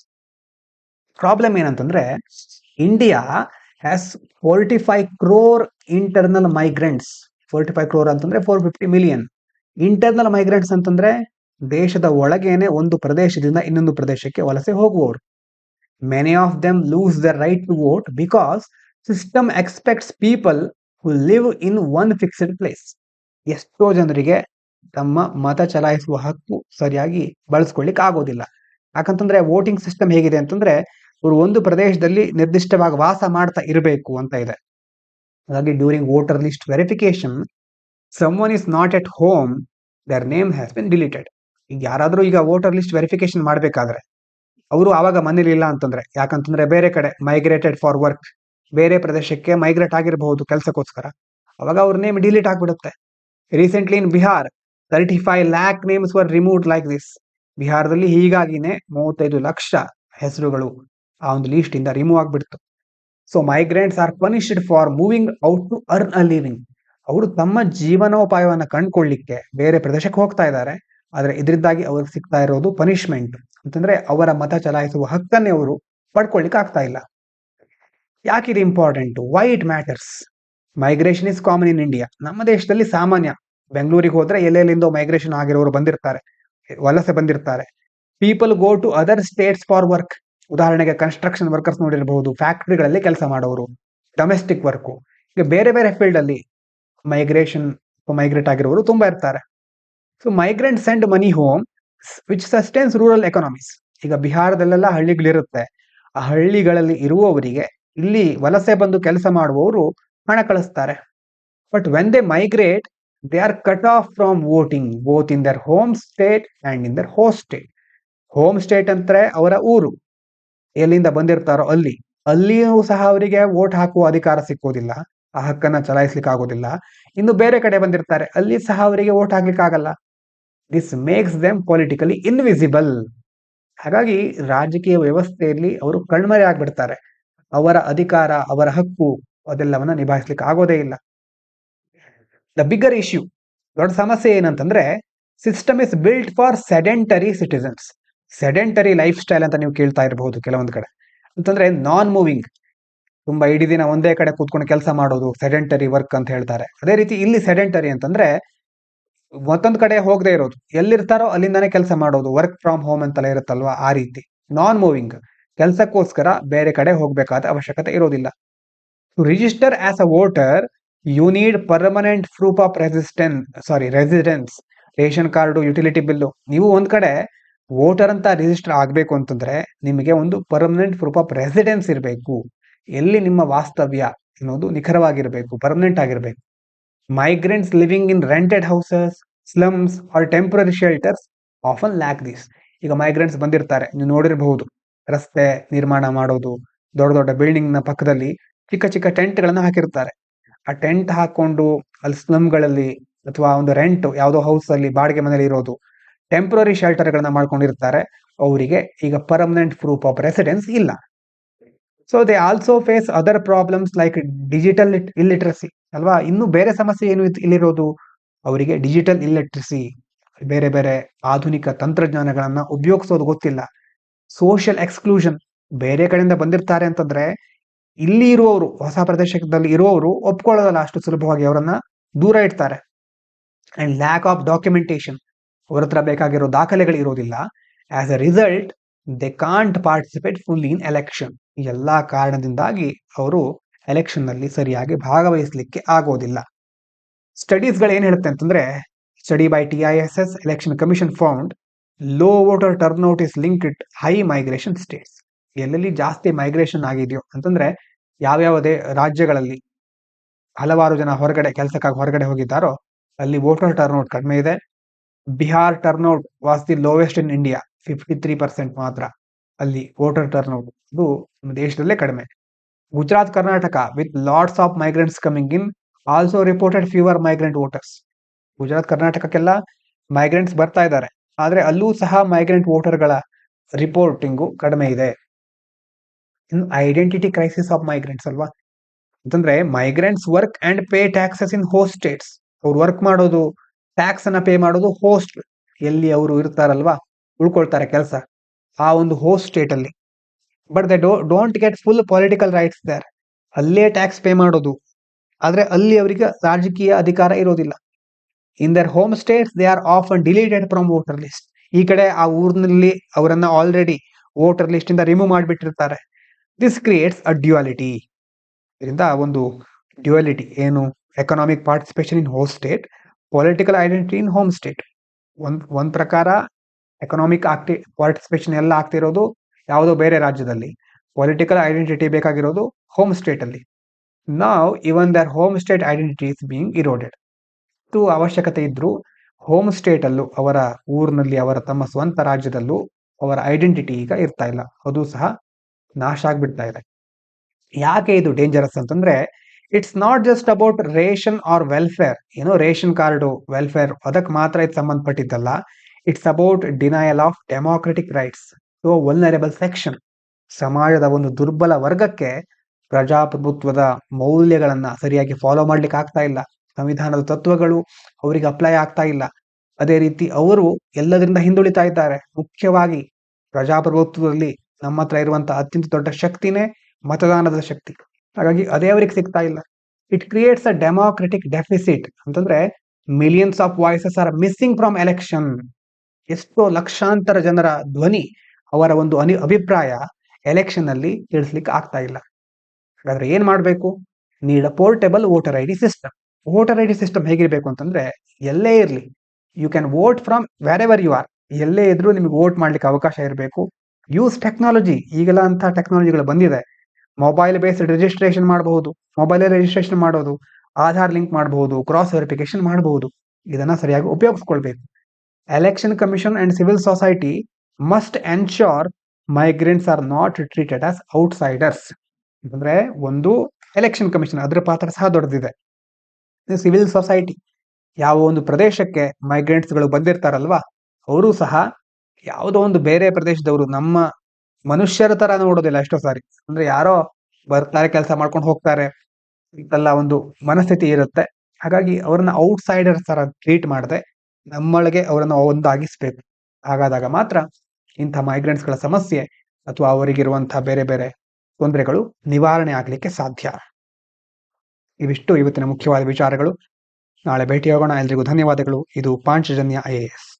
ಪ್ರಾಬ್ಲಮ್ ಏನಂತಂದ್ರೆ, India has 45 crore internal migrants. 45 crore ಅಂತಂದ್ರೆ 450 million. ಇಂಟರ್ನಲ್ ಮೈಗ್ರೆಂಟ್ಸ್ ಅಂತಂದ್ರೆ ದೇಶದ ಒಳಗೇನೆ ಒಂದು ಪ್ರದೇಶದಿಂದ ಇನ್ನೊಂದು ಪ್ರದೇಶಕ್ಕೆ ವಲಸೆ ಹೋಗುವವರು. Many of them lose the right to vote because system expects people who live in one fixed place. ಎಷ್ಟೋ ಜನರಿಗೆ ತಮ್ಮ ಮತ ಚಲಾಯಿಸುವ ಹಕ್ಕು ಸರಿಯಾಗಿ ಬಳಸ್ಕೊಳ್ಳಿಕ್ ಆಗೋದಿಲ್ಲ. ಯಾಕಂತಂದ್ರೆ ವೋಟಿಂಗ್ ಸಿಸ್ಟಮ್ ಹೇಗಿದೆ ಅಂತಂದ್ರೆ, ಅವರು ಒಂದು ಪ್ರದೇಶದಲ್ಲಿ ನಿರ್ದಿಷ್ಟವಾಗಿ ವಾಸ ಮಾಡ್ತಾ ಇರಬೇಕು ಅಂತ ಇದೆ. ಹಾಗಾಗಿ during voter list verification someone is not at home, their name has been deleted. ಈಗ ಯಾರಾದರೂ ಈಗ ವೋಟರ್ ಲಿಸ್ಟ್ ವೆರಿಫಿಕೇಶನ್ ಮಾಡಬೇಕಾದ್ರೆ ಅವರು ಆವಾಗ ಮನೇಲಿ ಇಲ್ಲ ಅಂತಂದ್ರೆ, ಯಾಕಂತಂದ್ರೆ ಬೇರೆ ಕಡೆ ಮೈಗ್ರೇಟೆಡ್ ಫಾರ್ ವರ್ಕ್, ಬೇರೆ ಪ್ರದೇಶಕ್ಕೆ ಮೈಗ್ರೇಟ್ ಆಗಿರಬಹುದು ಕೆಲಸಕ್ಕೋಸ್ಕರ, ಅವಾಗ ಅವ್ರ ನೇಮ್ ಡಿಲೀಟ್ ಆಗ್ಬಿಡುತ್ತೆ. Recently in Bihar 35 lakh names var removed like this. ಬಿಹಾರದಲ್ಲಿ ಹೀಗಾಗಿನೇ 35 ಲಕ್ಷ ಹೆಸರುಗಳು ಆ ಒಂದು ಲಿಸ್ಟ್ ಇಂದ ರಿಮೂವ್ ಆಗ್ಬಿಡ್ತು. So migrants are punished for moving out to earn a living. ಅವರು ತಮ್ಮ ಜೀವನೋಪಾಯವನ್ನು ಕಂಡುಕೊಳ್ಳಿಕ್ಕೆ ಬೇರೆ ಪ್ರದೇಶಕ್ಕೆ ಹೋಗ್ತಾ ಇದ್ದಾರೆ, ಆದ್ರೆ ಇದರಿಂದಾಗಿ ಅವ್ರಿಗೆ ಸಿಗ್ತಾ ಇರೋದು ಪನಿಷ್ಮೆಂಟ್ ಅಂತಂದ್ರೆ ಅವರ ಮತ ಚಲಾಯಿಸುವ ಹಕ್ಕನ್ನೇ ಅವರು ಪಡ್ಕೊಳ್ಳಿಕ್ಕೆ ಆಗ್ತಾ ಇಲ್ಲ. ಯಾಕಿದು important? Why it matters? Migration is common in India. ನಮ್ಮ ದೇಶದಲ್ಲಿ ಸಾಮಾನ್ಯ. ಬೆಂಗಳೂರಿಗೆ ಹೋದ್ರೆ ಎಲ್ಲೆಲ್ಲಿಂದೋ ಮೈಗ್ರೇಷನ್ ಆಗಿರೋರು ಬಂದಿರ್ತಾರೆ, ವಲಸೆ ಬಂದಿರ್ತಾರೆ. People go to other states for work. ಉದಾಹರಣೆಗೆ ಕನ್ಸ್ಟ್ರಕ್ಷನ್ ವರ್ಕರ್ಸ್ ನೋಡಿರಬಹುದು, ಫ್ಯಾಕ್ಟರಿಗಳಲ್ಲಿ ಕೆಲಸ ಮಾಡೋರು, ಡೊಮೆಸ್ಟಿಕ್ ವರ್ಕು, ಈಗ ಬೇರೆ ಬೇರೆ ಫೀಲ್ಡ್ ಅಲ್ಲಿ ಮೈಗ್ರೇಟ್ ಆಗಿರೋರು ತುಂಬಾ ಇರ್ತಾರೆ. So migrant send money home which sustains rural economies. ಈಗ ಬಿಹಾರದಲ್ಲೆಲ್ಲ ಹಳ್ಳಿಗಳಿರುತ್ತೆ, ಆ ಹಳ್ಳಿಗಳಲ್ಲಿ ಇರುವವರಿಗೆ ಇಲ್ಲಿ ವಲಸೆ ಬಂದು ಕೆಲಸ ಮಾಡುವವರು ಹಣ ಕಳಿಸ್ತಾರೆ. But when they migrate they are cut off from voting both in their home state and in their host state. Home state ಅಂದ್ರೆ ಅವರ ಊರು, ಎಲ್ಲಿಂದ ಬಂದಿರ್ತಾರೋ ಅಲ್ಲಿಯೂ ಸಹ ಅವರಿಗೆ ವೋಟ್ ಹಾಕುವ ಅಧಿಕಾರ ಸಿಕ್ಕೋದಿಲ್ಲ, ಆ ಹಕ್ಕನ್ನ ಚಲಾಯಿಸ್ಲಿಕ್ಕೆ ಆಗೋದಿಲ್ಲ. ಇನ್ನು ಬೇರೆ ಕಡೆ ಬಂದಿರ್ತಾರೆ, ಅಲ್ಲಿ ಸಹ ಅವರಿಗೆ ವೋಟ್ ಹಾಕ್ಲಿಕ್ಕೆ ಆಗಲ್ಲ. This makes them politically invisible. ಹಾಗಾಗಿ ರಾಜಕೀಯ ವ್ಯವಸ್ಥೆಯಲ್ಲಿ ಅವರು ಕಣ್ಮರೆ ಆಗ್ಬಿಡ್ತಾರೆ. ಅವರ ಅಧಿಕಾರ, ಅವರ ಹಕ್ಕು ಅದೆಲ್ಲವನ್ನ ನಿಭಾಯಿಸ್ಲಿಕ್ಕೆ ಆಗೋದೇ ಇಲ್ಲ. ದ ಬಿಗ್ಗರ್ ಇಶ್ಯೂ, ದೊಡ್ಡ ಸಮಸ್ಯೆ ಏನಂತಂದ್ರೆ system is built for sedentary citizens. Sedentary life style ಅಂತ ನೀವು ಕೇಳ್ತಾ ಇರಬಹುದು ಕೆಲವೊಂದು ಕಡೆ. ಅಂತಂದ್ರೆ ನಾನ್ ಮೂವಿಂಗ್, ತುಂಬಾ ಇಡೀ ದಿನ ಒಂದೇ ಕಡೆ ಕೂತ್ಕೊಂಡು ಕೆಲಸ ಮಾಡೋದು ಸೆಡೆಂಟರಿ ವರ್ಕ್ ಅಂತ ಹೇಳ್ತಾರೆ. ಅದೇ ರೀತಿ ಇಲ್ಲಿ ಸೆಡೆಂಟರಿ ಅಂತಂದ್ರೆ ಮತ್ತೊಂದು ಕಡೆ ಹೋಗದೆ ಇರೋದು, ಎಲ್ಲಿರ್ತಾರೋ ಅಲ್ಲಿಂದಾನೇ ಕೆಲಸ ಮಾಡೋದು, ವರ್ಕ್ ಫ್ರಮ್ ಹೋಮ್ ಅಂತೆಲ್ಲ ಇರುತ್ತಲ್ವಾ, ಆ ರೀತಿ. ನಾನ್ ಮೂವಿಂಗ್, ಕೆಲಸಕ್ಕೋಸ್ಕರ ಬೇರೆ ಕಡೆ ಹೋಗ್ಬೇಕಾದ ಅವಶ್ಯಕತೆ ಇರೋದಿಲ್ಲ. To register as a voter you need permanent proof of residence. Ration card, utility bill. ನೀವು ಒಂದ್ ಕಡೆ ವೋಟರ್ ಅಂತ ರಿಜಿಸ್ಟರ್ ಆಗ್ಬೇಕು ಅಂತಂದ್ರೆ ನಿಮಗೆ ಒಂದು ಪರ್ಮನೆಂಟ್ ಪ್ರೂಫ್ ಆಫ್ ರೆಸಿಡೆನ್ಸ್ ಇರಬೇಕು. ಎಲ್ಲಿ ನಿಮ್ಮ ವಾಸ್ತವ್ಯ ಅನ್ನೋದು ನಿಖರವಾಗಿರ್ಬೇಕು, ಪರ್ಮನೆಂಟ್ ಆಗಿರ್ಬೇಕು. Migrants living in rented houses, slums or temporary shelters often lack this. ಈಗ ಮೈಗ್ರೆಂಟ್ಸ್ ಬಂದಿರ್ತಾರೆ, ನೀವು ನೋಡಿರಬಹುದು, ರಸ್ತೆ ನಿರ್ಮಾಣ ಮಾಡೋದು, ದೊಡ್ಡ ದೊಡ್ಡ ಬಿಲ್ಡಿಂಗ್ ನ ಪಕ್ಕದಲ್ಲಿ ಚಿಕ್ಕ ಚಿಕ್ಕ ಟೆಂಟ್ ಗಳನ್ನ ಹಾಕಿರ್ತಾರೆ. ಆ ಟೆಂಟ್ ಹಾಕೊಂಡು ಅಲ್ಲಿ ಸ್ಲಮ್ಗಳಲ್ಲಿ ಅಥವಾ ಒಂದು ರೆಂಟ್ ಯಾವುದೋ ಹೌಸ್ ಅಲ್ಲಿ ಬಾಡಿಗೆ ಮನೇಲಿ ಇರೋದು, ಟೆಂಪರರಿ ಶೆಲ್ಟರ್ ಗಳನ್ನ ಮಾಡ್ಕೊಂಡಿರ್ತಾರೆ. ಅವರಿಗೆ ಈಗ ಪರ್ಮನೆಂಟ್ ಪ್ರೂಫ್ ಆಫ್ ರೆಸಿಡೆನ್ಸ್ ಇಲ್ಲ. So they also face other problems like digital illiteracy ಅಲ್ವಾ. ಇನ್ನು ಬೇರೆ ಸಮಸ್ಯೆ ಏನು ಇಲ್ಲಿರೋದು, ಅವರಿಗೆ ಡಿಜಿಟಲ್ ಇಲ್ಲಿಟ್ರಸಿ, ಬೇರೆ ಬೇರೆ ಆಧುನಿಕ ತಂತ್ರಜ್ಞಾನಗಳನ್ನ ಉಪಯೋಗಿಸೋದು ಗೊತ್ತಿಲ್ಲ. ಸೋಷಿಯಲ್ ಎಕ್ಸ್ಕ್ಲೂಷನ್, ಬೇರೆ ಕಡೆಯಿಂದ ಬಂದಿರ್ತಾರೆ ಅಂತಂದ್ರೆ ಇಲ್ಲಿ ಇರುವವರು, ಹೊಸ ಪ್ರದೇಶದಲ್ಲಿ ಇರುವವರು ಒಪ್ಕೊಳ್ಳೋದಲ್ಲ ಅಷ್ಟು ಸುಲಭವಾಗಿ, ಅವರನ್ನ ದೂರ ಇಡ್ತಾರೆ. ಅಂಡ್ ಲ್ಯಾಕ್ ಆಫ್ ಡಾಕ್ಯುಮೆಂಟೇಶನ್, ಅವರ ಹತ್ರ ಬೇಕಾಗಿರೋ ದಾಖಲೆಗಳು ಇರೋದಿಲ್ಲ. As a result they can't participate full in election. ಈ ಎಲ್ಲಾ ಕಾರಣದಿಂದಾಗಿ ಅವರು ಎಲೆಕ್ಷನ್ ನಲ್ಲಿ ಸರಿಯಾಗಿ ಭಾಗವಹಿಸಲಿಕ್ಕೆ ಆಗೋದಿಲ್ಲ. ಸ್ಟಡೀಸ್ಗಳು ಏನ್ ಹೇಳುತ್ತೆ ಅಂತಂದ್ರೆ, study by TISS election commission found low voter turnout is linked high migration States. ಎಲ್ಲೆಲ್ಲಿ ಜಾಸ್ತಿ ಮೈಗ್ರೇಷನ್ ಆಗಿದೆಯೋ ಅಂತಂದ್ರೆ ಯಾವ್ಯಾವ ರಾಜ್ಯಗಳಲ್ಲಿ ಹಲವಾರು ಜನ ಕೆಲಸಕ್ಕಾಗಿ ಹೊರಗಡೆ ಹೋಗಿದ್ದಾರೋ ಅಲ್ಲಿ ವೋಟರ್ ಟರ್ನ್ಔಟ್ ಕಡಿಮೆ ಇದೆ. Bihar turnout was the lowest in India, 53% ಮಾತ್ರ ಅಲ್ಲಿ ವೋಟರ್ ಟರ್ನ್ಔಟ್, ಇದು ನಮ್ಮ ದೇಶದಲ್ಲೇ ಕಡಿಮೆ. Gujarat, Karnataka with lots of migrants coming in also reported fewer migrant voters. Gujarat, ಕರ್ನಾಟಕಕ್ಕೆಲ್ಲ ಮೈಗ್ರೆಂಟ್ಸ್ ಬರ್ತಾ ಇದ್ದಾರೆ, ಆದ್ರೆ ಅಲ್ಲೂ ಸಹ ಮೈಗ್ರೆಂಟ್ ವೋಟರ್ಗಳ ರಿಪೋರ್ಟಿಂಗು ಕಡಿಮೆ ಇದೆ. ಇನ್ನು ಐಡೆಂಟಿಟಿ ಕ್ರೈಸಿಸ್ ಆಫ್ ಮೈಗ್ರೆಂಟ್ಸ್ ಅಲ್ವಾ. ಅಂತಂದ್ರೆ migrants work and pay taxes in host states. ಅವ್ರು ವರ್ಕ್ ಮಾಡೋದು, ಟ್ಯಾಕ್ಸ್ ಅನ್ನ ಪೇ ಮಾಡೋದು ಹೋಸ್ಟ್, ಎಲ್ಲಿ ಅವರು ಇರ್ತಾರಲ್ವಾ, ಉಳ್ಕೊಳ್ತಾರೆ ಕೆಲಸ, ಆ ಒಂದು ಹೋಸ್ಟ್ ಸ್ಟೇಟ್ ಅಲ್ಲಿ. But they don't get full political rights there. ಅಲ್ಲೇ ಟ್ಯಾಕ್ಸ್ ಪೇ ಮಾಡೋದು, ಆದ್ರೆ ಅಲ್ಲಿ ಅವರಿಗೆ ರಾಜಕೀಯ ಅಧಿಕಾರ ಇರೋದಿಲ್ಲ. In their home states they are often deleted from voter list. ಈ ಕಡೆ ಆ ಊರಿನಲ್ಲಿ ಅವರನ್ನ ಆಲ್ರೆಡಿ ವೋಟರ್ ಲಿಸ್ಟ್ ಇಂದ remove ಮಾಡಿಬಿಟ್ಟಿರ್ತಾರೆ. This creates a duality. ಇದರಿಂದ ಒಂದು ಡ್ಯುಯಾಲಿಟಿ ಏನು, economic participation in host state, political identity in home state. ಒಂದ್ ಪ್ರಕಾರ ಎಕನಾಮಿಕ್ ಪಾರ್ಟಿಸಿಪೇಷನ್ ಎಲ್ಲ ಆಗ್ತಿರೋದು ಯಾವುದೋ ಬೇರೆ ರಾಜ್ಯದಲ್ಲಿ, ಪೊಲಿಟಿಕಲ್ ಐಡೆಂಟಿಟಿ ಬೇಕಾಗಿರೋದು ಹೋಮ್ ಸ್ಟೇಟ್ ಅಲ್ಲಿ. Now even their home state identity is being eroded. ಎಷ್ಟು ಅವಶ್ಯಕತೆ ಇದ್ರೂ ಹೋಮ್ ಸ್ಟೇಟ್ ಅಲ್ಲೂ ಅವರ ಊರಿನಲ್ಲಿ ಅವರ ತಮ್ಮ ಸ್ವಂತ ರಾಜ್ಯದಲ್ಲೂ ಅವರ ಐಡೆಂಟಿಟಿ ಈಗ ಇರ್ತಾ ಇಲ್ಲ, ಅದು ಸಹ ನಾಶ ಆಗ್ಬಿಡ್ತಾ ಇದೆ. ಯಾಕೆ ಇದು ಡೇಂಜರಸ್ ಅಂತಂದ್ರೆ, it's not just about ration or welfare, ಏನೋ ರೇಷನ್ ಕಾರ್ಡು ವೆಲ್ಫೇರ್ ಅದಕ್ಕೆ ಮಾತ್ರ ಇದು ಸಂಬಂಧಪಟ್ಟಿದ್ದಲ್ಲ. It's about denial of democratic rights to vulnerable section. ಸಮಾಜದ ಒಂದು ದುರ್ಬಲ ವರ್ಗಕ್ಕೆ ಪ್ರಜಾಪ್ರಭುತ್ವದ ಮೌಲ್ಯಗಳನ್ನ ಸರಿಯಾಗಿ ಫಾಲೋ ಮಾಡ್ಲಿಕ್ಕೆ ಆಗ್ತಾ ಇಲ್ಲ, ಸಂವಿಧಾನದ ತತ್ವಗಳು ಅವರಿಗೆ ಅಪ್ಲೈ ಆಗ್ತಾ ಇಲ್ಲ. ಅದೇ ರೀತಿ ಅವರು ಎಲ್ಲದರಿಂದ ಹಿಂದುಳಿತಾ ಇದ್ದಾರೆ. ಮುಖ್ಯವಾಗಿ ಪ್ರಜಾಪ್ರಭುತ್ವದಲ್ಲಿ ನಮ್ಮ ಹತ್ರ ಇರುವಂತಹ ಅತ್ಯಂತ ದೊಡ್ಡ ಶಕ್ತಿನೇ ಮತದಾನದ ಶಕ್ತಿ. ಹಾಗಾಗಿ ಅದೇ ಅವರಿಗೆ ಸಿಗ್ತಾ ಇಲ್ಲ. It creates a democratic deficit ಅಂತಂದ್ರೆ millions of voices are missing from election. ಎಷ್ಟೋ ಲಕ್ಷಾಂತರ ಜನರ ಧ್ವನಿ, ಅವರ ಒಂದು ಅಭಿಪ್ರಾಯ ಎಲೆಕ್ಷನ್ ಅಲ್ಲಿ ತಿಳಿಸ್ಲಿಕ್ಕೆ ಆಗ್ತಾ ಇಲ್ಲ. ಹಾಗಾದ್ರೆ ಏನ್ ಮಾಡ್ಬೇಕು? Need a portable voter I D system. Voter I D system ಹೇಗಿರ್ಬೇಕು ಅಂತಂದ್ರೆ, ಎಲ್ಲೇ ಇರಲಿ you can vote from wherever you are. ಎಲ್ಲೇ ಇದ್ರೂ ನಿಮಗೆ ವೋಟ್ ಮಾಡ್ಲಿಕ್ಕೆ ಅವಕಾಶ ಇರಬೇಕು. ಯೂಸ್ ಟೆಕ್ನಾಲಜಿ, ಈಗೆಲ್ಲ ಅಂತ ಟೆಕ್ನಾಲಜಿಗಳು ಬಂದಿದೆ. ಮೊಬೈಲ್ ಬೇಸ್ಡ್ ರಿಜಿಸ್ಟ್ರೇಷನ್ ಮಾಡಬಹುದು, ಮೊಬೈಲ್ ರಿಜಿಸ್ಟ್ರೇಷನ್ ಮಾಡೋದು, ಆಧಾರ್ ಲಿಂಕ್ ಮಾಡಬಹುದು, ಕ್ರಾಸ್ ವೆರಿಫಿಕೇಶನ್ ಮಾಡಬಹುದು. ಇದನ್ನ ಸರಿಯಾಗಿ ಉಪಯೋಗಿಸ್ಕೊಳ್ಬೇಕು. Election commission and civil society must ensure migrants are not treated as outsiders. ಅಂದ್ರೆ ಒಂದು ಎಲೆಕ್ಷನ್ ಕಮಿಷನ್ ಅದರ ಪಾತ್ರ ಸಹ ದೊಡ್ಡದಿದೆ. ಸಿವಿಲ್ ಸೊಸೈಟಿ, ಯಾವ ಒಂದು ಪ್ರದೇಶಕ್ಕೆ ಮೈಗ್ರೆಂಟ್ಸ್ಗಳು ಬಂದಿರ್ತಾರಲ್ವಾ, ಅವರು ಸಹ ಯಾವುದೋ ಒಂದು ಬೇರೆ ಪ್ರದೇಶದವರು ನಮ್ಮ ಮನುಷ್ಯರ ತರ ನೋಡೋದಿಲ್ಲ ಎಷ್ಟೋ ಸಾರಿ. ಅಂದ್ರೆ ಯಾರೋ ಬರ್ತಾರೆ, ಕೆಲಸ ಮಾಡ್ಕೊಂಡು ಹೋಗ್ತಾರೆ, ಇಂತೆಲ್ಲ ಒಂದು ಮನಸ್ಥಿತಿ ಇರುತ್ತೆ. ಹಾಗಾಗಿ ಅವರನ್ನ ಔಟ್ಸೈಡರ್ಸ್ ತರ ಟ್ರೀಟ್ ಮಾಡದೆ ನಮ್ಮೊಳಗೆ ಅವರನ್ನು ಒಂದಾಗಿಸ್ಬೇಕು. ಹಾಗಾದಾಗ ಮಾತ್ರ ಇಂಥ ಮೈಗ್ರೆಂಟ್ಸ್ಗಳ ಸಮಸ್ಯೆ ಅಥವಾ ಅವರಿಗಿರುವಂತಹ ಬೇರೆ ಬೇರೆ ತೊಂದರೆಗಳು ನಿವಾರಣೆ ಆಗ್ಲಿಕ್ಕೆ ಸಾಧ್ಯ. ಇವಿಷ್ಟು ಇವತ್ತಿನ ಮುಖ್ಯವಾದ ವಿಚಾರಗಳು. ನಾಳೆ ಭೇಟಿಯಾಗೋಣ. ಎಲ್ರಿಗೂ ಧನ್ಯವಾದಗಳು. ಇದು ಪಾಂಚಜನ್ಯ IAS.